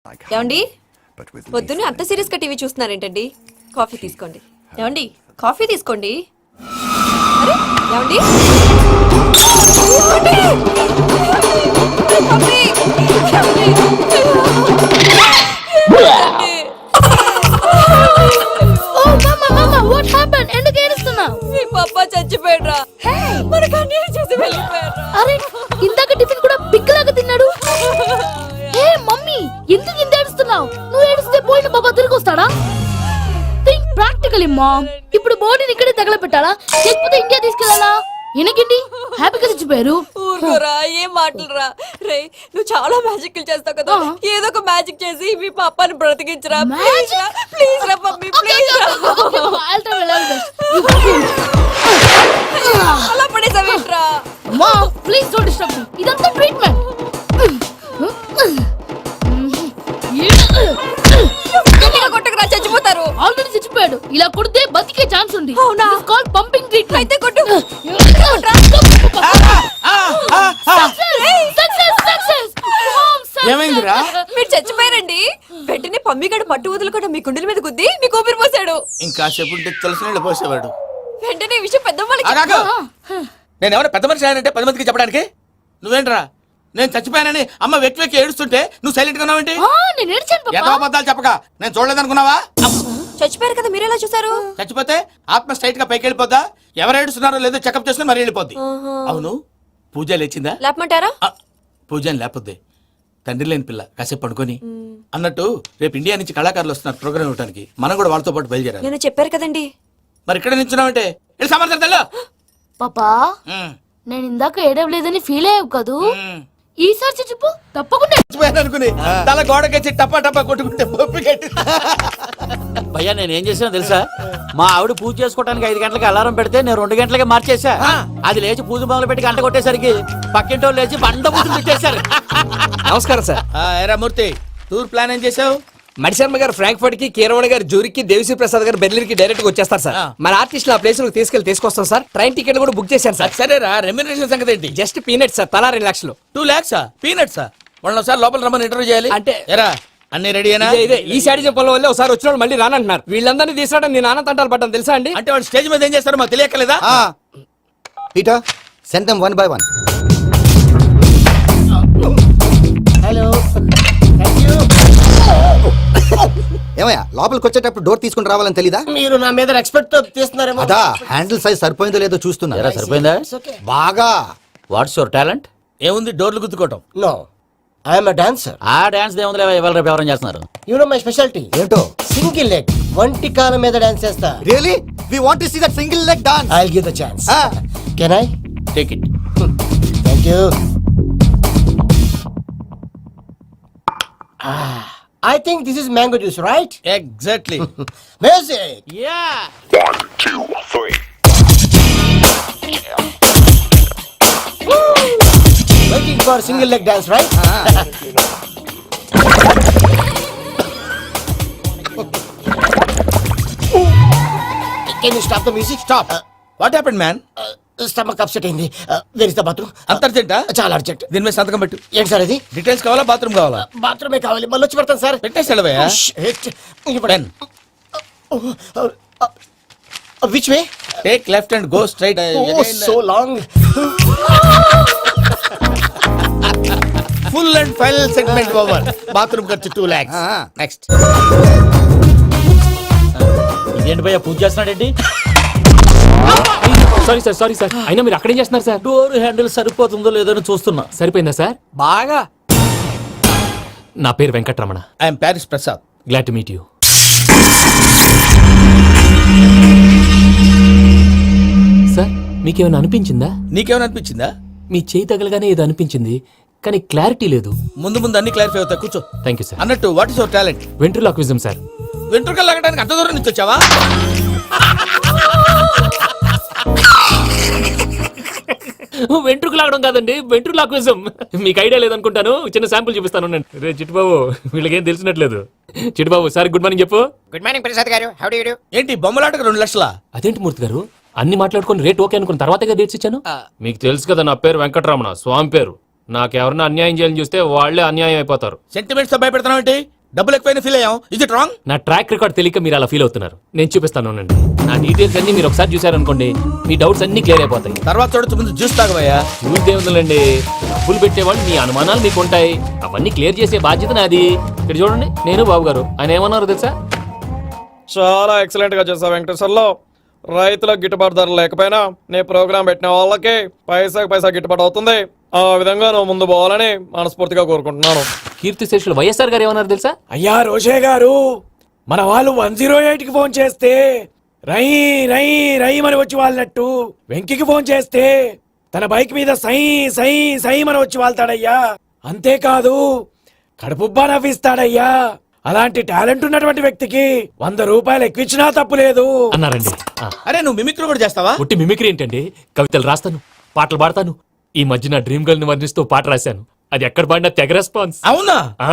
ఏమండి పొద్దున్నే అంత సీరియస్ గా టీవీ చూస్తున్నారేంటండి? కాఫీ తీసుకోండి. ఏమండి కాఫీ తీసుకోండి. అరే ఏమండి మీ పప్ప చచ్చిపోయాడ్రా. మనకు అన్యాయం చేసి వెళ్ళిపోయాడ్రా. అరే ఇందాక టిఫిన్ కూడా పిక్కలాగా తిన్నాడు. ఏ మమ్మీ ఎందుకు ఇంత ఏడుస్తున్నావు? నువ్వు ఏడిస్తే పోయిన బాబా తిరిగి వస్తాడా? Think practically ma'am. ఇప్పుడు బాడీని ఇక్కడే తగలబెట్టాలా లేకపోతే ఇండియా తీసుకెళ్ళాలా? ఎనకండి హ్యాపీగా తెచ్చిపోయారు. ఊరుకోరా, ఏం మాటలురా. రే నువ్వు చాలా మ్యాజిక్ చేస్తావు కదా, ఏదో ఒక మ్యాజిక్ చేసి మీ పాపాని బ్రతికించరా. ప్లీజ్ రా మమ్మీ, ప్లీజ్ రా. అలా పడేసావేంట్రా? Mom please don't disturb me. ఇదంతా ట్రీట్మెంట్. కొట్టకురా, చచ్చిపోతారు. ఆల్రెడీ చచ్చిపోయాడు. ఇలా కొడితే బతికే ఛాన్స్ ఉంది. అవునా? Call pumping treatment. అయితే కొట్టు. ఏమైందిరా? మీరు చచ్చిపోయారండి. వెంటనే పమ్మిగాడు పట్టు వదులుకుండా మీ గుండెల మీద గుద్ది మీ ఊపిరి పోసాడు. ఇంకా చెప్పుంటే తెలిసిన నీళ్ళు పోసేవాడు. వెంటనే ఈ విషయం పెద్ద నేను ఎవరైనా పెద్ద మనిషి ఆయనంటే 10 మందికి చెప్పడానికి. నువ్వేంట్రా నేను చచ్చిపోయానని అమ్మ వెక్కి వెక్కి ఏడుస్తుంటే నువ్వు సైలెంట్ గా ఉన్నావేంటి? నేను ఏడ్చాను ఎంతో అబద్ధాలు చెప్పక నేను చూడలేదనుకున్నావా? చచ్చిపోయారు కదా, మీరెలా చూసారు? చచ్చిపోతే ఆత్మ స్ట్రైట్ గా పైకి వెళ్ళిపోద్దా? ఎవరు ఏడుస్తున్నారో లేదో చెకప్ చేసుకుని మరి వెళ్ళిపోద్ది. అవును పూజ లేచిందా? లేపమంటారా? పూజ లేకపోద్ది. తండ్రి లేని పిల్ల కాసేపు పడుకొని అన్నట్టు రేపు ఇండియా నుంచి కళాకారులు వస్తున్నారు ప్రోగ్రామ్ ఇవ్వడానికి. మనం కూడా వాళ్ళతో పాటు బయలుదేరాలి. నేను చెప్పారు కదండి. మరి ఇక్కడ నిల్చున్నావంటే సమర్థత పాపా నేను ఇందాక ఏడవలేదని ఫీల్ అయ్యావు కదూ. ఈసారి చచ్చిపో తప్పకుండా. అనుకుని తల గోడకొచ్చి టపా టపా కొట్టుకుంటే భయ్యా నేను ఏం చేసానో తెలుసా? మా ఆవిడ పూజ చేసుకోవడానికి 5 గంటలకి అలారం పెడితే నేను 2 గంటలకి మార్చేసా. అది లేచి పూజ మొదలు పెట్టి గంట కొట్టేసరికి పక్కింటి వాళ్ళు లేచి బండ పూజలు పెట్టేశారు. నమస్కారం సార్. ఏరా మూర్తి, టూర్ ప్లాన్ ఏం చేసావు? మణిశర్మ గారు ఫ్రాంక్ఫర్ట్ కి, కీరవాణి గారు జూరికి, దేవిశ్రీ ప్రసాద్ గారు బెర్లిన్ కి డైరెక్ట్ గా వచ్చేస్తారు సార్. మన ఆర్టిస్ట్ ఆ ప్లేస్ తీసుకొస్తాం సార్. ట్రైన్ టికెట్ కూడా బుక్ చేశాను సార్. సరేరా, రెమ్యూనరేషన్ సంగతి ఏంటి? జస్ట్ పీనట్స్ సార్, తలా 2 లక్షలు. 2 lakhs పీనట్స్ వాళ్ళని ఒకసారి లోపల రమ్మని ఇంటర్వ్యూ చేయాలి. అంటే ఎరా అన్ని రెడీ అయినా? ఇదే ఈ శాడీ చెప్పడం వల్ల ఒకసారి వచ్చిన వాళ్ళు మళ్ళీ రానంటున్నారు. వీళ్ళందరినీ తీసుకురావడం నేను ఆనందంటాలు పడ్డాను తెలుసా అండి. అంటే వాళ్ళు స్టేజ్ మీద ఏం చేస్తారో మాకు తెలియక్కలేదా? Peter, send them one by one. Hello thank you. ఏమయ్యా లోపలికి వచ్చేటప్పుడు డోర్ తీసుకుని రావాలని తెలీదా? మీరు నా మీద ఎక్స్పెక్ట్ తో తీస్తున్నారేమో. అదా హ్యాండిల్ సైజ్ సరిపోయిందో లేదో చూస్తున్నా. సరిపోయిందా? బాగా. What's your talent? ఏముంది డోర్లు గుద్దుకోవటం. No, I am a dancer. ఆ డాన్స్ దేవుందిలే, ఇవాళ రేపు ఎవరైనా చేస్తున్నారు. You know my specialty? ఏంటో? Single leg. వంటి కాలం మీద డాన్స్ చేస్తా. Really? We want to see that single leg dance. I'll give the chance. Ah. Can I? Take it. Thank you. I think this is mango juice, right? Exactly. Music. Yeah 1, 2, 3. Waiting for single leg dance, right? Can you stop the music? Stop. What happened man? Stomach upset అయింది. Where is the bathroom? అంత అర్జెంటా? చాలా urgent. దీని మీద సంతకం పెట్టు. ఏంటి sir ఇది? Details కావాలా బాత్రూమ్ కావాలా? బాత్రూమే కావాలి, మళ్ళీ వచ్చి పెడతాను సార్. పెట్టేసి వెళ్ళవయ్యా. Pen. Which way? Take left and go straight. Oh, so long. Full and final segment over. Bathroom ఖర్చు 2 lakhs. నెక్స్ట్. ఇదేంటి భయ్యా పూజ చేస్తున్నాడేంటి? Sorry sir. అయినా మీరు అక్కడేం చేస్తున్నారు సార్? డోర్ హ్యాండిల్ సరిపోతుందో లేదో అని చూస్తున్నా. సరిపోయిందా సార్? బాగా. నా పేరు Venkataramana. I'm Paris Prasad. Glad to meet you. Sir మీకేమైనా అనిపించిందా? నీకేమైనా అనిపించిందా? మీ చేయి తగలగానే ఏదో అనిపించింది, కానీ క్లారిటీ లేదు. ముందు అన్ని క్లారిఫై అవుతాయి, కూర్చో. Thank you sir. అన్నట్టు what is your talent? Ventriloquism sir. వెంట్రుకలు లాగడానికి అంత దూరం నుంచి వచ్చావా? వెంట్రుకు లాగడం కాదండి, వెంట్రులాక్విజం. మీకు ఐడియా లేదనుకుంటాను, చిన్న శాంపుల్ చూపిస్తాను. రే చిట్టుబాబు, వీళ్ళకేం తెలిసినట్లేదు. చిట్టుబాబు సార్ గుడ్ మార్నింగ్ చెప్పు. Good morning Prasad garu. How do you do? ఏంటి బొమ్మలాటకు 2 లక్షలా? అదేంటి మూర్తి గారు, అన్ని మాట్లాడుకుని రేట్ ఓకే అనుకున్న తర్వాతగా డేట్స్ ఇచ్చాను. మీకు తెలుసు కదా నా పేరు వెంకటరమణ, స్వామి పేరు. నాకెవరన్నా అన్యాయం చేయాలని చూస్తే వాళ్లే అన్యాయం అయిపోతారు. సెంటిమెంట్స్ తో భయపెడతావు ఏంటి? డబ్బులు ఎక్కువైనా ఫీల్ అయ్యాం ఇది రాంగ్. నా ట్రాక్ రికార్డ్ తెలియక మీరు అలా ఫీల్ అవుతున్నారు. నేను చూపిస్తాను ఉండండి. నా డీటెయిల్స్ అన్ని మీరు ఒకసారి చూసారనుకోండి, మీ డౌట్స్ అన్ని క్లియర్ అయిపోతాయి. తర్వాత చూడొచ్చు, ముందు జ్యూస్ తాగబోయా. చూస్తే ఉందండి, డబ్బులు పెట్టేవాళ్ళు మీ అనుమానాలు మీకు ఉంటాయి. అవన్నీ క్లియర్ చేసే బాధ్యత నాది. ఇక్కడ చూడండి, నేను బాబు గారు. ఆయన ఏమన్నారు తెలుసా? చాలా ఎక్సలెంట్ గా చేసావు వెంకటేశ్వర్లో. రైతులకు గిట్టుబాటు ధర లేకపోయినా నీ ప్రోగ్రాం పెట్టిన వాళ్ళకి పైసాకి పైసా గిట్టుబాటు అవుతుంది. ఆ విధంగా నువ్వు ముందు పోవాలని మనస్ఫూర్తిగా కోరుకుంటున్నాను. కీర్తి శేషులు వైఎస్ఆర్ గారు ఏమన్నారు తెలుసా? అయ్యా రోషే గారు, మన వాళ్ళు 108కి ఫోన్ చేస్తే రై రై రై అని వచ్చి వాళ్ళనట్టు, వెంకికి ఫోన్ చేస్తే తన బైక్ మీద సై సై సై అని వచ్చి వాళ్తాడయ్యా. అంతేకాదు కడుపుబ్బా నవ్విస్తాడయ్యా. అలాంటి టాలెంట్ ఉన్నటువంటి వ్యక్తికి 100 రూపాయలు ఎక్కువిచ్చినా తప్పు లేదు అన్నారండి. అరే నువ్వు మిమిక్రీ కూడా చేస్తావా? పుట్టి మిమిక్రీ ఏంటండి? కవితలు రాస్తాను, పాటలు పాడతాను. ఈ మధ్య నా డ్రీమ్ గర్ల్ ని వర్ణిస్తూ పాట రాశాను. అది ఎక్కడ పాడినా తెగ రెస్పాన్స్. అవునా? ఆ,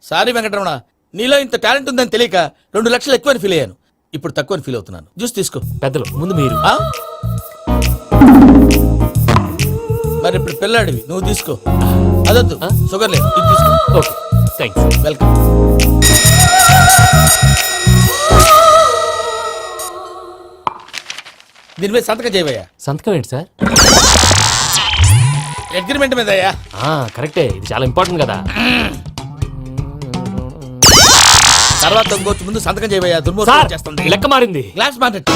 సారీ వెంకటరమణ, నీలో ఇంత టాలెంట్ ఉందని తెలియక 2 లక్షలు ఎక్కువని ఫీల్ అయ్యాను. ఇప్పుడు తక్కువని ఫీల్ అవుతున్నాను. జ్యూస్ తీసుకో. పెద్దలు ముందు మీరు. ఆ? మరి ఇప్పుడు పిల్లాడివి, నువ్వు తీసుకో. అదొద్దు, షుగర్ లేదు, ఇది తీసుకో. Okay, thanks. వెల్కమ్. దీని మీద సంతకం చేయవయ్యా. సంతకం ఏంటి సార్? అగ్రిమెంట్ మీద అయ్యా. కరెక్టే, ఇది చాలా ఇంపార్టెంట్ కదా. తర్వాత ఇంకొచ్చి ముందు సంతకం చేయవయ్యా. సార్, దుర్మోహం చేస్తుంది. లెక్క మారింది. Glass market.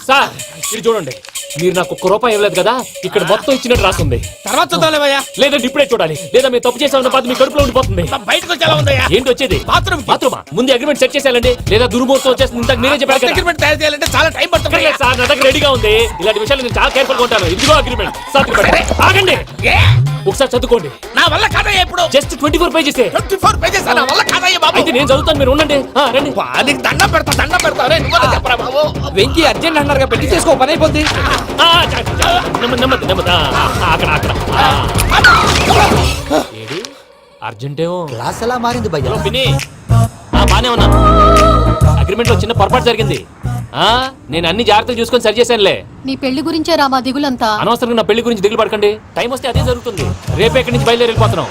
సార్ ఇది చూడండి, మీరు నాకు 1 రూపాయి ఇవ్వలేదు కదా, ఇక్కడ మొత్తం ఇచ్చినట్టు రాస్తుంది. తర్వాత చూద్దాంలేవయ్యా. లేదంటే ఇప్పుడే చూడాలి, లేదా మీరు తప్పు చేసామన్న బాధ మీ కడుపులో ఉండిపోతుంది. బయటకు వచ్చేలా ఉందయ్యా. ఏంటి వచ్చేది? బాత్రూమ్ బాత్రూమా? ముందు అగ్రిమెంట్ సెట్ చేసేయాలండి, లేదా దుర్మూర్తం వచ్చేస్తుంది. ఇంతకు మీరే చెప్పారు కదా. అగ్రిమెంట్ తయారు చేయాలంటే చాలా టైం పడుతుంది. అక్కర్లేదు సార్, నా దగ్గర రెడీగా ఉంది. ఇలాంటి విషయాలు నేను చాలా కేర్ఫుల్ గా ఉంటాను. ఇదిగో అగ్రిమెంట్. ఆగండి, ఒకసారి చదువుకోండి. నా వల్ల కాదయ్యా. ఇప్పుడు జస్ట్ 24 పేజెస్. 24 పేజెస్ నా వల్ల కాదయ్యా బాబు. అయితే నేను చదువుతాను, మీరు ఉండండి. రండి. నీకు దండం పెడతా. రే, నువ్వు చెప్పరా బాబు. వెంకీ అర్జెంట్ అన్నారుగా, పెట్టి చేసుకో, పని అయిపోద్ది. నెమ్మది అక్కడ ఏడి అర్జెంటేమో. క్లాస్ ఎలా మారింది భయ్యా? హలో పిన్ని, బానే ఉన్నా. అగ్రిమెంట్ లో చిన్న పొరపాటు జరిగింది. నేను అన్ని జాగ్రత్తలు చూసుకొని సరి చేశానులే. నీ పెళ్లి గురించే రా మా దిగులంతా. అనవసరంగా నా పెళ్లి గురించి దిగులు పడకండి. టైం వస్తే అదే జరుగుతుంది. రేపే ఇక్కడి నుంచి బయలుదేరి వెళ్ళిపోతున్నాం.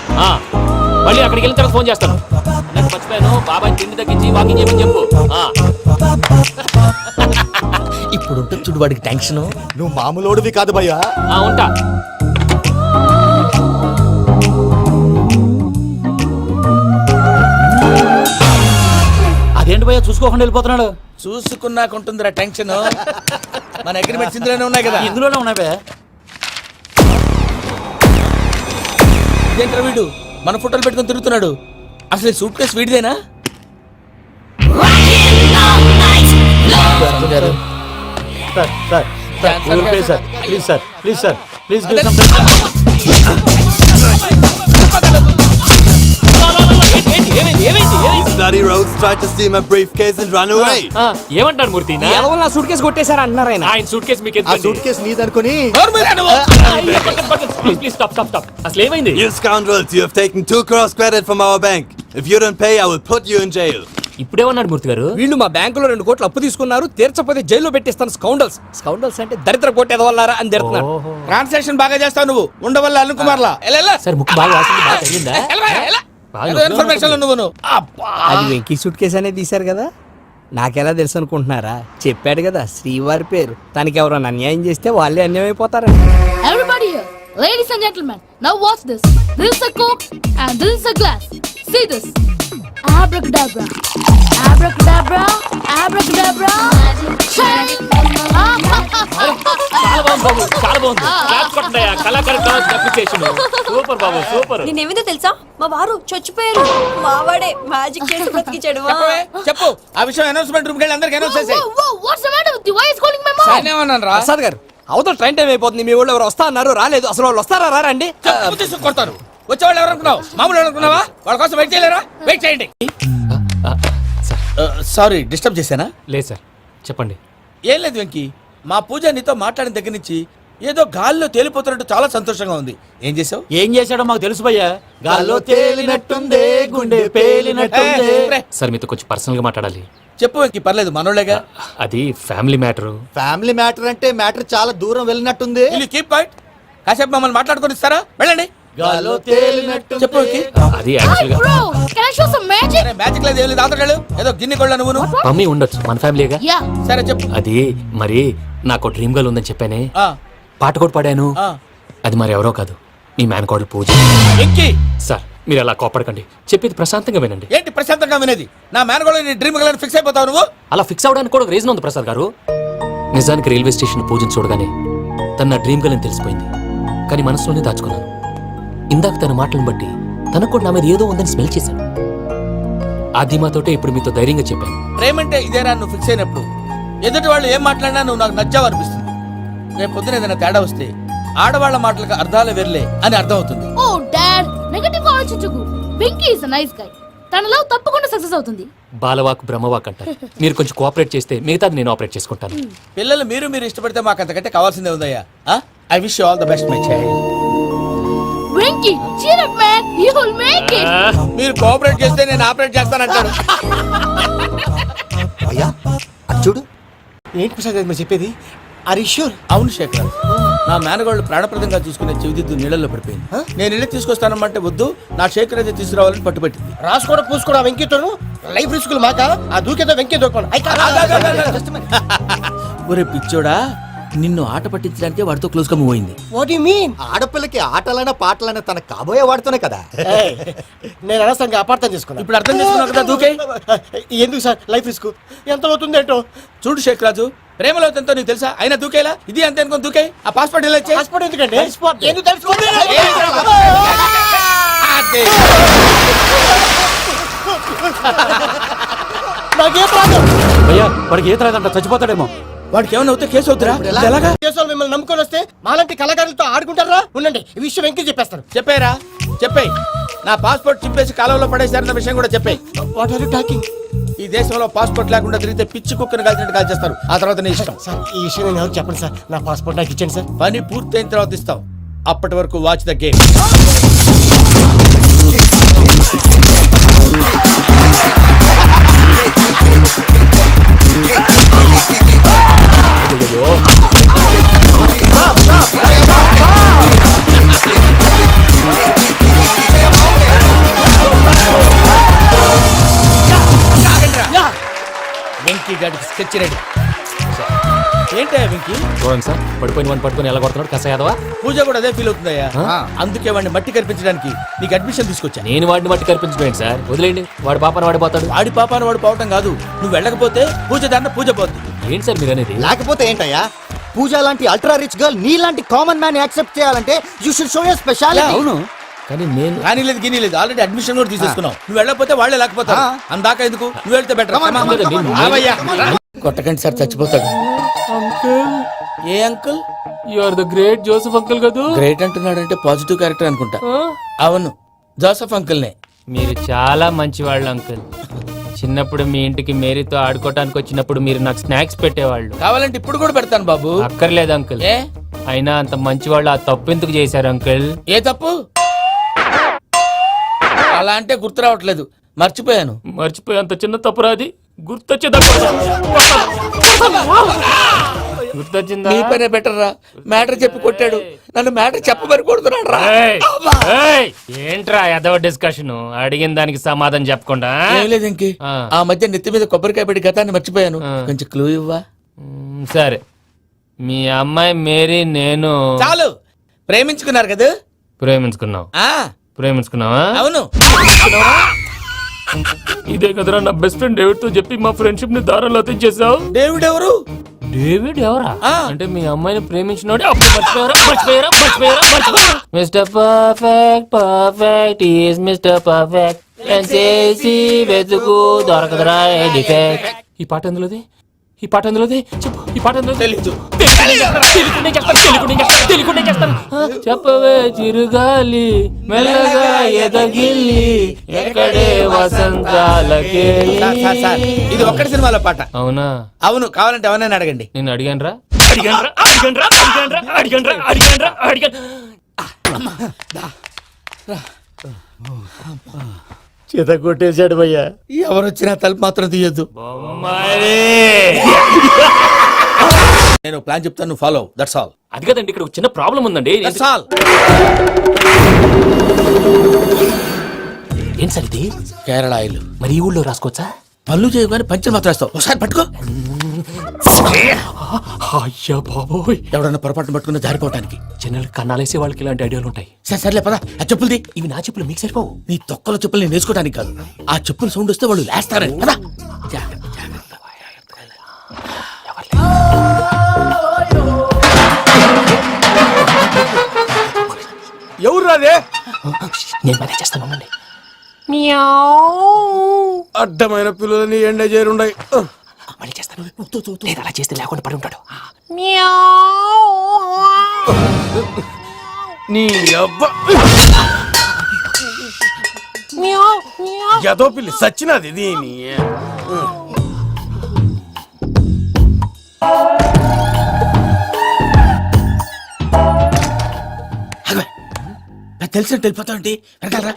మళ్ళీ అక్కడికి వెళ్ళిన తర్వాత ఫోన్ చేస్తాను. నాకు మర్చిపోయాను, బాబాయ్ తిండి తగ్గించి వాకింగ్ చేయమని చెప్పు. ఇప్పుడు ఉంటుంది చూడు వాడికి టెన్షన్. నువ్వు మామూలోడివి కాదు భయ్యా. ఉంటా. అదేంటి భయ్యా చూసుకోకుండా వెళ్ళిపోతున్నాడు? చూసుకున్నాక ఉంటుందిరా టెన్షన్. మన అగ్రిమెంట్స్ ఇందులోనే ఉన్నాయి కదా. ఇందులోనే ఉన్నాయి భయ్యా. ఇదేంట్రా వీడు మన ఫోటోలు పెట్టుకొని తిరుగుతున్నాడు? అసలు సూట్ కేసు వీడిదేనా? Bloody rogues tried to steal my briefcase and run away. ఏమంటారు మూర్తి? నా సూట్ కేసు కొట్టేశారు అంటున్నారు ఆయన. ఆయన సూట్ కేసు మీకు ఆ సూట్ కేసు నీదనుకుని ప్లీజ్ స్టాప్. అసలు ఏమైంది? You scoundrels, you have taken 2 crores credit from our bank. If you don't pay, I will put you in jail. ఇప్పుడేమన్నాడు మూర్తి గారు? వీళ్ళు మా బ్యాంకులో 2 కోట్లు అప్పు తీసుకున్నారు, తీర్చపోతే జైల్లో పెట్టిస్తాను. స్కౌండల్స్ అంటే దరిద్ర కొట్టేదవల్లారా అని తిడుతున్నారు. ట్రాన్సాక్షన్ బాగా చేస్తావు నువ్వు. ఉండవల్ల అల్లు కుమార్లా. సార్ ముక్కు బాగా వాసింది, బాగా తగిలిందా? ఇన్ఫర్మేషన్ నువ్వు. అది వెంకీ సూట్ కేసు అనేది తీశారు కదా, నాకెలా తెలుసు అనుకుంటున్నారా? చెప్పాడు కదా శ్రీవారి పేరు. తనకి ఎవరైనా అన్యాయం చేస్తే వాళ్ళే అన్యాయం అయిపోతారని. Everybody here, ladies and gentlemen, now watch this. This is a coke and this is a glass. See this. Abracadabra. Abracadabra. Abracadabra. Shine. చాలా బాగుంది బాబు, చాలా బాగుంది. క్లాప్స్ కొట్టండి, కళాకారు అప్రిసియేషన్. సూపర్ బాబు, సూపర్. నేనేమిందో తెలుసా, మా వారు చచ్చిపోయారు. మావాడే మ్యాజిక్ చేసి బ్రతికించాడు. చెప్పు ఆ విషయం. అనౌన్స్మెంట్ రూమ్ కి వెళ్ళి అందరికి అనౌన్స్ చేసేయ్. Whoa, what's the matter with you? Why is calling my mom? నేనేమన్నాను రా? ప్రసాద్ గారు, అవతల ట్రైన్ టైం అయిపోతుంది. మీ వాళ్ళు ఎవరు వస్తా అన్నారు, రాలేదు. అసలు వాళ్ళు వస్తారా రారండి? చెప్పు తీసుకు కొడతాను. వచ్చేవాళ్ళు ఎవరు అనుకున్నావు? మామూలు అనుకున్నావా? వాళ్ళ కోసం వెయిట్ చేయలేరా? వెయిట్ చేయండి. సారీ డిస్టర్బ్ చేశానా? లేదు సార్, చెప్పండి. ఏం లేదు వెంకీ, మా పూజ నీతో మాట్లాడిన దగ్గర నుంచి ఏదో గాల్లో తేలిపోతున్నట్టు చాలా సంతోషంగా ఉంది. ఏం చేసావు? ఏం చేశాడో మాకు తెలుసు భయ్యా. గాల్లో తేలినట్టుందే, గుండె పేలినట్టుందే. సార్ మీతో కొంచెం పర్సనల్ గా మాట్లాడాలి. చెప్పు వెంకీ, పర్లేదు మనోళ్ళేగా. అది ఫ్యామిలీ మ్యాటర్. ఫ్యామిలీ మ్యాటర్ అంటే మ్యాటర్ చాలా దూరం వెళ్ళినట్టుంది. వీళ్ళు కీప్ పాయింట్. కాసేపు మమ్మల్ని మాట్లాడుకొని ఇస్తారా? వెళ్ళండి. గాల్లో తేలినట్టు చెప్పు వెంకీ. అది Hi యాక్చువల్ గా bro, can I show some man? Magic లేదు ఏం లేదు ఆతడాడు ఏదో గిన్నె కొళ్ళ నువ్వు మమ్మీ ఉండొచ్చు మన ఫ్యామిలీగా యా సరే చెప్పు అది మరి నాకు డ్రీమ్ గర్ల్ ఉందని చెప్పానే ఆ, పాట కూడా పాడాను ఆ. అది మరి ఎవరో కాదు మీ మేనకోడలు పూజ వెంకీ సార్ మీరు అలా కోపడకండి చెప్పేది ప్రశాంతంగా వినండి ఏంటి ప్రశాంతంగా వినేది నా మేనగోడ నీ డ్రీమ్ గలని ఫిక్స్ అయిపోతావు నువ్వు అలా ఫిక్స్ అవడానికి కూడా రీజన్ ఉంది ప్రసాద్ గారు నిజానికి రైల్వే స్టేషన్ పూజను చూడగానే తన నా డ్రీమ్ గర్ల్ అని తెలిసిపోయింది కానీ మనసులోనే దాచుకున్నాను ఇందాక తన మాటలను బట్టి తనకు కూడా నా మీద ఏదో ఉందని స్మెల్ చేశాను ఆ ధీమాతోటే ఇప్పుడు మీతో ధైర్యంగా చెప్పాను ప్రేమంటే ఇదేనా నువ్వు ఫిక్స్ అయినప్పుడు ఎదుటి వాళ్ళు ఏం మాట్లాడినా నువ్వు నాకు నచ్చావు అనిపిస్తుంది రేపు పొద్దున ఏదైనా తేడా వస్తే ఆడవాళ్ల మాటలకు అర్థాలు వెర్లే అని అర్థం అవుతుంది ఓ డాడ్ నెగటివ్ గా ఆలోచించకు వెంకీ ఇస్ నైస్ గై తన లవ్ తప్పకుండా సక్సెస్ అవుతుంది బాలవాక్ బ్రహ్మవాక్ అంటారు మీరు కొంచెం కోఆపరేట్ చేస్తే మిగతాది నేను ఆపరేట్ చేసుకుంటాను పిల్లలు మీరు ఇష్టపడితే మాకు అంతకంటే కావాల్సిందే ఉందయ్యా I wish all the best my child Venky cheer up man you will make it మీరు కోఆపరేట్ చేస్తే నేను ఆపరేట్ చేస్తానంటాడు భయ్యా అది చూడు. ఏంటి ప్రసాద్ గారు మీరు చెప్పేది ఆర్ యు ష్యూర్? అవును శేఖర్ నా మేనగోళ్ళు ప్రాణప్రదంగా చూసుకునే చెవిదిద్దు నీళ్ళల్లో పడిపోయింది నేను ఇల్లు తీసుకొస్తానమ్మంటే వద్దు నా శేఖర్ అయితే తీసుకురావాలని పట్టుబట్టింది రాసుకోవడం పూసుకోవడం వెంకీతోను లైఫ్ రిస్కులు మాక ఆ దూకేదో వెంకీ దూకోండి ఒరే పిచ్చోడా నిన్ను ఆట పట్టించడానికి వాడితో క్లోజ్ గా మూవ్ అయింది. What you mean? ఆడపిల్లకి ఆటలైనా పాటలైనా తన కాబోయే వాడుతూనే కదా. నేను అనవసరంగా అపార్థం చేసుకున్నా. ఇప్పుడు అర్థం చేసుకున్నావు కదా దూకే. ఎందుకు సార్ లైఫ్ రిస్క్ ఎంత అవుతుంది ఏంటో చూడు శేఖ్ రాజు ప్రేమలో ఎంతో నీకు తెలుసా అయినా దూకేలా ఇది అంతే అనుకుని దూకే ఆ పాస్పోర్ట్ ఇలా ఇచ్చే పాస్పోర్ట్ ఎందుకండి? ఎందుకు తెలుసుకోండి? నాకే ప్రాబ్లం. భయ్యా వాడికి ఈత రాదంట చచ్చిపోతాడేమో. వాడికి ఏమైనా అవుతే కేసు అవుతురా ఎలాగా దేశాలు మిమ్మల్ని నమ్ముకొని వస్తే మాలాంటి కళాకారులతో ఆడుకుంటారా? ఉండండి ఈ విషయం వెంకీ చెప్పేస్తాను. చెప్పారా చెప్పేయ్ నా పాస్పోర్ట్ చింపేసి కాలంలో పడేశారన్న విషయం కూడా చెప్పేయ్. What are you talking? ఈ దేశంలో పాస్పోర్ట్ లేకుండా తిరిగితే పిచ్చి కుక్కను కాల్చినట్టు కాల్చేస్తారు ఆ తర్వాత నీ ఇష్టం. సార్ ఈ విషయం నేను ఎవరికి చెప్పండి సార్. నా పాస్పోర్ట్ నాకు ఇచ్చేయండి సార్. పని పూర్తయిన తర్వాత ఇస్తాం అప్పటి వరకు వాచ్ ద గేమ్. వెంకీ గాడికి స్కెచ్ రెడీ. ఏంటయ్యా వెంకీ చూడండి సార్ పడిపోయిన వాడిని పట్టుకొని ఎలా కొడుతున్నాడు కస యాదవా. పూజ కూడా అదే ఫీల్ అవుతుందయ్యా అందుకే వాడిని మట్టి కనిపించడానికి నీకు అడ్మిషన్ తీసుకొచ్చా. నేను వాడిని బట్టి కనిపించిపోయింది సార్ వదిలేండి వాడి పాపన వాడిపోతాడు. వాడి పాపాన వాడు పోవటం కాదు నువ్వు వెళ్ళకపోతే పూజ దాన్న పూజ పోద్ది. ఏంటి సార్ మీరు అనేది? లేకపోతే ఏంటయ్యా పూజ లాంటి అల్ట్రా రిచ్ గర్ల్ నీ లాంటి కామన్ మ్యాన్ యాక్సెప్ట్ చేయాలంటే you should show your speciality. అవును కానీ నేను కానీ లేదు గిని లేదు ఆల్రెడీ అడ్మిషన్ కూడా తీసేసుకున్నావు. నువ్వు వెళ్ళకపోతే వాళ్ళే లేకపోతారు అందాక ఎందుకు నువ్వు వెళ్తే బెటర్. కొట్టకండి సార్ చచ్చిపోతాడు. ఏ uncle you are the great Joseph uncle కదా. గ్రేట్ అంటున్నాడంటే పాజిటివ్ క్యారెక్టర్ అనుకుంటా. అవును జోసఫ్ అంకుల్నే. మీరు చాలా మంచివాళ్ళు అంకుల్. చిన్నప్పుడు మీ ఇంటికి మేరీతో ఆడుకోవటానికి వచ్చినప్పుడు మీరు నాకు స్నాక్స్ పెట్టేవాళ్ళు. కావాలంటే ఇప్పుడు కూడా పెడతాను బాబు. అక్కర్లేదు అంకుల్. ఏ అయినా అంత మంచివాళ్ళు ఆ తప్పు ఎందుకు చేశారు అంకుల్? ఏ తప్పు అలా అంటే గుర్తు రావట్లేదు మర్చిపోయాను. మర్చిపోయి అంత చిన్న తప్పురాది గుర్తొచ్చేదా? గుర్తొచ్చిందా? నీ పనే బెటర్ రా. మ్యాటర్ చెప్పి కొట్టాడు నన్ను మ్యాటర్ చెప్పమని కొడుతున్నాడు రా. ఏయ్, ఏయ్, ఏంట్రా ఎదవ డిస్కషన్? అడిగిన దానికి సమాధానం చెప్పకుండా ఏం లేదు ఇంకి ఆ మధ్య నెత్తి మీద కొబ్బరికాయ పెట్టి గతాన్ని మర్చిపోయాను. కొంచెం క్లూ ఇవ్వా? సరే మీ అమ్మాయి మేరీ నేను చాలు ప్రేమించుకున్నారు కదా. ప్రేమించుకున్నావు. ఆ ప్రేమించుకున్నావా? అవును. ఇదే కదరా నా బెస్ట్ ఫ్రెండ్ డేవిడ్ తో చెప్పి మా ఫ్రెండ్షిప్ ని దారంలో తెచ్చేసావు. డేవిడ్ ఎవరు? డేవిడ్ ఎవరా? అంటే మీ అమ్మాయిని ప్రేమించినోడే అప్పుడు మర్చిపోయారా? Mister perfect perfect is mister perfect చేసి వెతుకు దొరకదురా డిఫెక్ట్. ఈ పాట ఎందులోది? ఈ పాట ఎందులోది? చెప్పు ఈ పాట ఎందులో? తెలీదు. చెప్పవే చిరుగాలి మెల్లగా ఎదగిల్లి ఎక్కడే వసంతాలకే. ఇది ఒక్కటి సినిమాలో పాట. అవునా? అవును కావాలంటే ఎవరైనా అడగండి. నేను అడిగాను రా. చేత కొట్టేశాడు భయ్యా. ఎవరు వచ్చినా తలుపు మాత్రం తీయద్దు. నేను ప్లాన్ చెప్తాను నువ్వు ఫాలో. That's all. అది కదండి ఇక్కడ ఒక చిన్న ప్రాబ్లం ఉందండి. That's all. ఏం సార్ ఇది? కేరళ ఆయిల్. మరి ఈ ఊళ్ళో రాసుకోవచ్చా? పళ్ళు చేయవు కానీ పంచర్ మాత్రం వేస్తావు. ఒకసారి పట్టుకో. అయ్యా బాబోయ్, ఎవడన్నా పొరపాటున పట్టుకున్న జారిపోవటానికి. జనరల్ కన్నాలేసే వాళ్ళకి ఇలాంటి ఐడియాలు ఉంటాయి. సర్లే పదా ఆ చెప్పులది. ఇవి నా చెప్పులు మీకు సరిపోవు. నీ తొక్కల చెప్పులు నేను వేసుకోవడానికి కాదు, ఆ చెప్పులు సౌండ్ వస్తే వాళ్ళు లేస్తారని. పదా ఎవరు రాదే? నేను మేనేజ్ చేస్తాను, ఉండండి. అడ్డమైన పిల్లలని ఎండ చేరుండయి. మళ్ళీ చేస్తాను. లేదు, అలా చేస్తే లేకుండా పడి ఉంటాడు. నీ అబ్బా ఎదో పిల్లి సచ్చినది దీని. నాకు తెలిసినట్టు వెళ్ళిపోతావంటి. వెనకాలరా.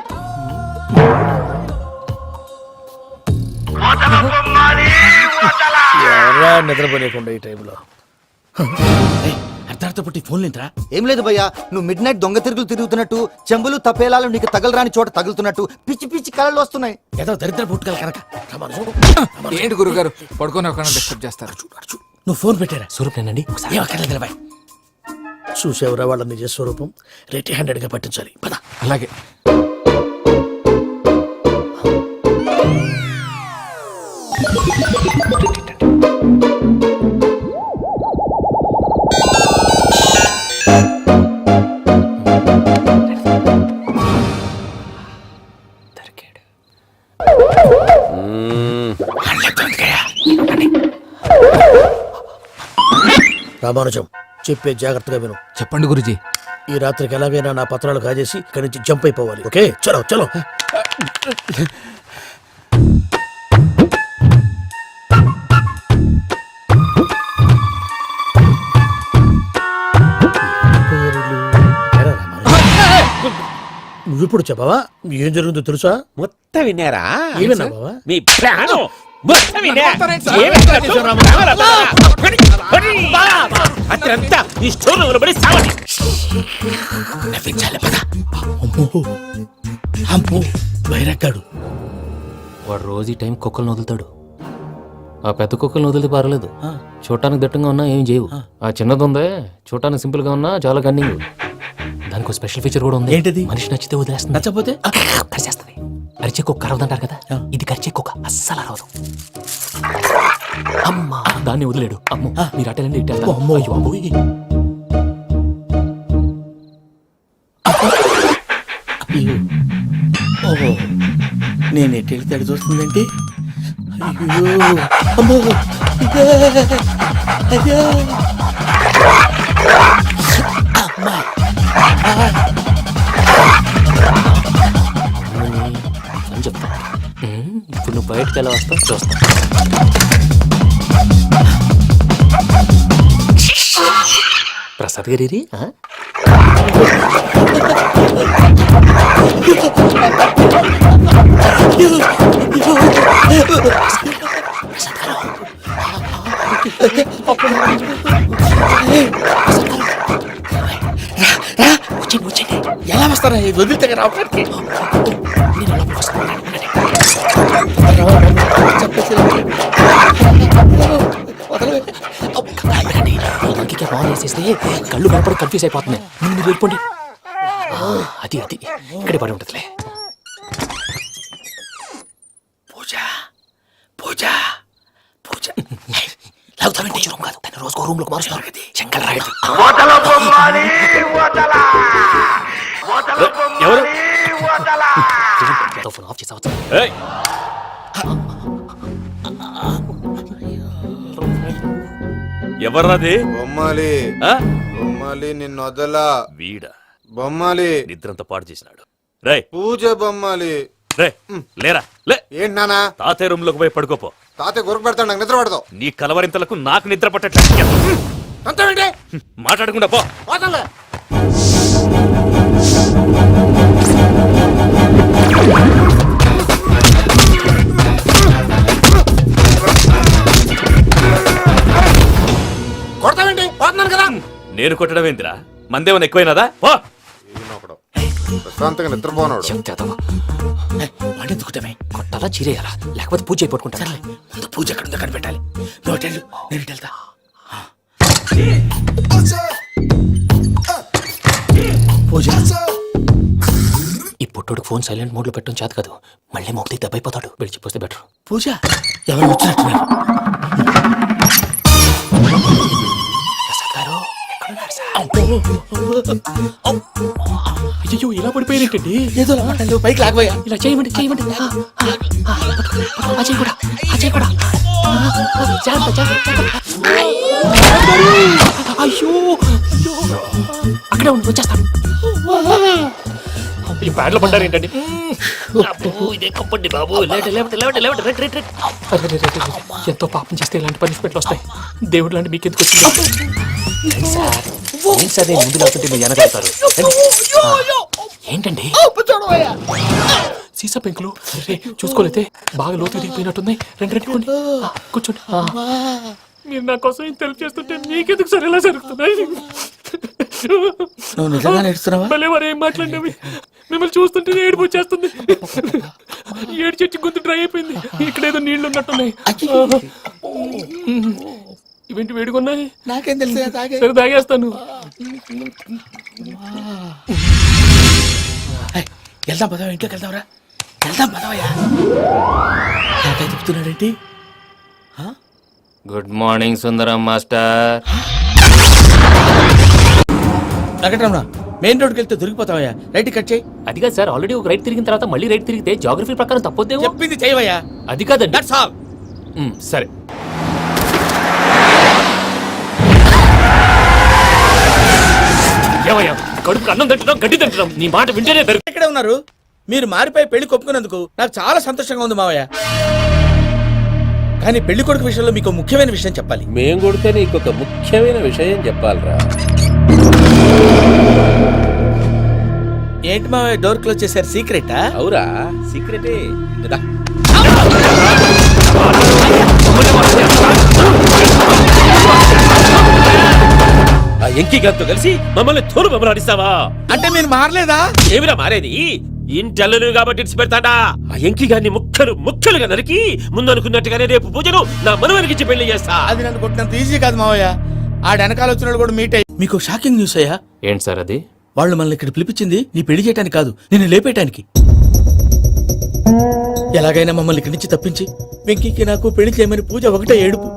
ఎవరా నిద్రపోలేకుండా ఈ టైంలో? అర్ధార్థ పుట్టి ఫోన్ లేంట్రా. ఏం లేదు భయ్యా, నువ్వు మిడ్ నైట్ దొంగ తిరుగులు తిరుగుతున్నట్టు, చెంబులు తపేలాలు నీకు తగలరాని చోట తగులుతున్నట్టు పిచ్చి పిచ్చి కళలు వస్తున్నాయి. ఏదో దరిద్ర పుట్టుకల కనుక. ఏంటి గురుగారు పడుకొని ఒక డిస్టర్బ్ చేస్తారు? నువ్వు ఫోన్ పెట్టారా? స్వరూపేనండి. ఏం అక్కర్లేదు నిలబాయ్. చూసేవరా వాళ్ళ నిజ స్వరూపం. రెట్టి హ్యాండెడ్ గా పట్టించాలి. పద. అలాగే. రామానుజం చెప్పే జాగ్రత్తగా విను. చెప్పండి గురుజీ. ఈ రాత్రికి ఎలాగైనా నా పత్రాలు కాజేసి ఇక్కడి నుంచి జంప్ అయిపోవాలి. ఓకే, చలో చలో. నువ్విప్పుడు చెప్పవా ఏం జరుగుతుందో తెలుసా? మొత్తం విన్నారా? ఏమన్నా బావా? మీ ప్రాణం మొత్తం విన్నా. అతనంతా ఈ స్టోర్ పడి సావని. నవ్వించాలి. పద. అమ్మో అమ్మో వైరక్కాడు. వాడు రోజు ఈ టైం కుక్కలను వదులుతాడు. ఆ పెద్ద కుక్కలను వదిలితే పర్లేదు, చూడటానికి దట్టంగా ఉన్నా ఏం చేయవు. ఆ చిన్నది ఉందే, చూడటానికి సింపుల్ గా ఉన్నా చాలా కన్నింగ్. దానికి స్పెషల్ ఫీచర్ కూడా ఉంది. ఏంటిది? మనిషి నచ్చితే వదిలేస్తుంది, నచ్చపోతే కరిచేస్తుంది. అరిచే కుక్క అరవదంటారు కదా, ఇది కరిచే కుక్క అస్సలు అరవదు. అమ్మా, దాన్ని వదిలేడు. అమ్మో, మీరు అటెండి ఇటు వెళ్తారు. అమ్మో. అయ్యో అమ్మోయ్. ఓహో, నేను ఎటు వెళ్తే అటు చూస్తుందంటే. అయ్యో అమ్మో. అయ్యో అమ్మా. అని చెప్తా. ఇప్పుడు నువ్వు బయటకు ఎలా వస్తావు చూస్తా. ప్రసాద్ గారి ఎలా వస్తారా? వదిలితే రావడానికి వేసేస్తే కళ్ళు కనపడి కన్ఫ్యూజ్ అయిపోతున్నాయి. మీరు వెళ్ళిపోండి. అది అది ఇక్కడే పడి ఉంటుందిలే. పూజ పూజ పూజ. లాగుతామంటే రూమ్ కాదు, తన రోజుకో రూమ్ లోకి మారుస్తున్నారు కదా. శంకర్ రాయుడు ఎవరు ఫోన్ ఆఫ్ చేసావచ్చు. ఎవర్రాది? బొమ్మాలి ఆ? బొమ్మాలి నిన్ను వదలా. వీడా బొమ్మాలి నిద్రంతా పాడు చేసినాడు. రే పూజ బొమ్మాలి. రే లేరా లే. ఏంటి నానా? తాతయ్య రూమ్ లోకి పోయి పడుకోపో. తాతయ్య గురకు పెడతాడు, నాకు నిద్ర పడతావు. నీ కలవరింతలకు నాకు నిద్ర పట్టట్లేదు. అంతేంటి? మాట్లాడకుండా పో. పోతాలే. కొడతావేంటి? పోతున్నాను కదా. నేను కొట్టడం ఏంటిరా? మందేమన్నా ఎక్కువైనదా? పో. ప్రశాంతంగా నిద్రపోనాడు. చెప్తే వాడిని ఎందుకుంటామే కొట్టాలా చీరేయాలా లేకపోతే పూజ అయిపోట్టుకుంటా ముందు పూజ ఎక్కడ ఉందో కనిపెట్టాలి నువ్వు అటు వెళ్ళు, నేను ఇటు వెళ్తా పూజ ఈ పుట్టోడు ఫోన్ సైలెంట్ మోడ్ లో పెట్టడం చేత కాదు మళ్ళీ మొక్కి దెబ్బైపోతాడు విడిచిపోతే బెటర్. పూజ ఎవరు వచ్చినట్టున్నారు ప్రసాద్ గారు అయ్యో ఇలా పడిపోయినట్టండి. ఏదో మాట్లాడు పైకి లాగబోయా ఇలా చేయమండి చేయమండి అజయ్ కూడా అజయ్ కూడా జాగ్రత్త, జాగ్రత్త. అయ్యో అయ్యో. అక్కడే ఉండి వచ్చేస్తాను. ఈ బ్యాడ్లో పడ్డారు ఏంటండి. ఇదే కప్పండి బాబు. ఎంతో పాపం చేస్తే ఇలాంటి పనిష్మెంట్లు వస్తాయి. దేవుడు లాంటి మీకు ఎందుకు వచ్చింది సార్? ముందు లేకుంటే మీరు వెనకాడతారు. ఏంటండి సీసా పెంకులు చూసుకోలేతే బాగా లోతు దిగిపోయినట్టున్నాయి. రెండు రెండు కూర్చోండి. మీరు నా కోసం ఇంత హెల్ప్ చేస్తుంటే మీకెందుకు సరే ఎలా జరుగుతున్నాయి? నువ్వు నిజంగా నేర్చుతున్నావా? మళ్ళీ మరి ఏం మాట్లాడినవి మిమ్మల్ని చూస్తుంటే ఏడుపు వచ్చేస్తుంది. ఏడు చెట్టు గొంతు డ్రై అయిపోయింది. ఇక్కడ ఏదో నీళ్లు ఉన్నట్టున్నాయి. ఇవేంటి వేడుకున్నాయి? నాకేం తెలుసు సరే తాగేస్తాను. వెళ్దాం పదవా, ఇంట్లోకి వెళ్దాంరా. వెళ్దాం పదవయ్యా. నాకై చెప్తున్నాడేంటి? గుడ్ మార్నింగ్ సుందరం మాస్టర్. వెంకటరమణ మెయిన్ రోడ్కి వెళ్తే దొరికిపోతావయ్యా. రైట్ కట్ చేయి. అది కాదు సార్, ఆల్రెడీ ఒక రైట్ తిరిగిన తర్వాత మళ్ళీ రైట్ తిరిగితే జాగ్రఫీ ప్రకారం తప్పొద్దేమో. చెప్పింది చేయవయ్యా. అది కాదండి. That's all. సరే ఏమయ్యా కడుపుకి అన్నం తింటున్నాం గడ్డి తింటున్నాం. నీ మాట వింటేనే ఇక్కడే ఉన్నారు. మీరు మారిపోయి పెళ్లి కొప్పుకున్నందుకు నాకు చాలా సంతోషంగా ఉంది మావయ్య. కానీ పెళ్లి కొడుకు విషయంలో మీకు ముఖ్యమైన విషయం చెప్పాలి. మేం కొడితే నీకు ఒక ముఖ్యమైన విషయం చెప్పాలిరా. ఏంటి మావయ్య డోర్ క్లోజ్ చేశారు? సీక్రెటా? అవురా, సీక్రెటే. ఆ ఎంకి గారితో కలిసి మమ్మల్ని తోలు బొమ్మలాడిస్తావా? అంటే మీరు మారలేదా? ఏమిరా మారేది? ఇంటల్లు కాబట్టి ఇడిచి పెడతాడా? ఆ ఎంకి గారిని ముక్కలు ముక్కలుగా నరికి ముందు అనుకున్నట్టుగానే రేపు పూజను నా మనవనికిచ్చి పెళ్లి చేస్తా. అది నన్ను కొట్టినంత ఈజీ కాదు మావయ్య. ఆ వెనకాల వచ్చిన కూడా మీట్ అయ్యి. మీకు షాకింగ్ న్యూస్ అయ్యా. ఏంటి సార్ అది? వాళ్ళు మనల్ని ఇక్కడ పిలిపించింది నీ పెళ్లి చేయడానికి కాదు, నిన్ను లేపేయటానికి. ఎలాగైనా మమ్మల్ని ఇక్కడి నుంచి తప్పించి వెంకీకి నాకు పెళ్లి చేయమని పూజ ఒకటే ఏడుపు.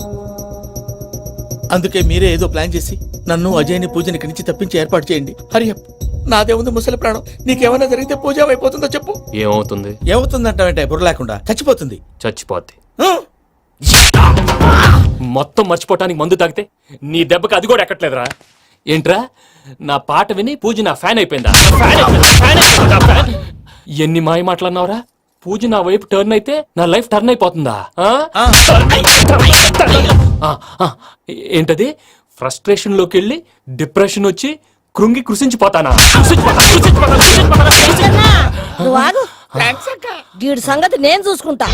అందుకే మీరే ఏదో ప్లాన్ చేసి నన్ను అజయ్ని పూజని ఇక్కడి నుంచి తప్పించి ఏర్పాటు చేయండి. హరియప్. నాదే ఉంది ముసలి ప్రాణం. నీకేమైనా జరిగితే పూజ అయిపోతుందో చెప్పు. ఏమవుతుంది? ఏమవుతుందంటే బుర్ర లేకుండా చచ్చిపోతుంది. చచ్చిపోద్ది. మొత్తం మర్చిపోవటానికి మందు తాగితే నీ దెబ్బకి అది కూడా ఎక్కట్లేదురా. ఏంట్రా నా పాట విని పూజ నా ఫ్యాన్ అయిపోయిందా? ఎన్ని మాయ మాట్లాడినావురా? పూజ నా వైపు టర్న్ అయితే నా లైఫ్ టర్న్ అయిపోతుందా? ఏంటది? ఫ్రస్ట్రేషన్ లోకి వెళ్ళి డిప్రెషన్ వచ్చి కృంగి కృషించిపోతానా? నువ్వు ఆగు. వీడి సంగతి నేను చూసుకుంటా.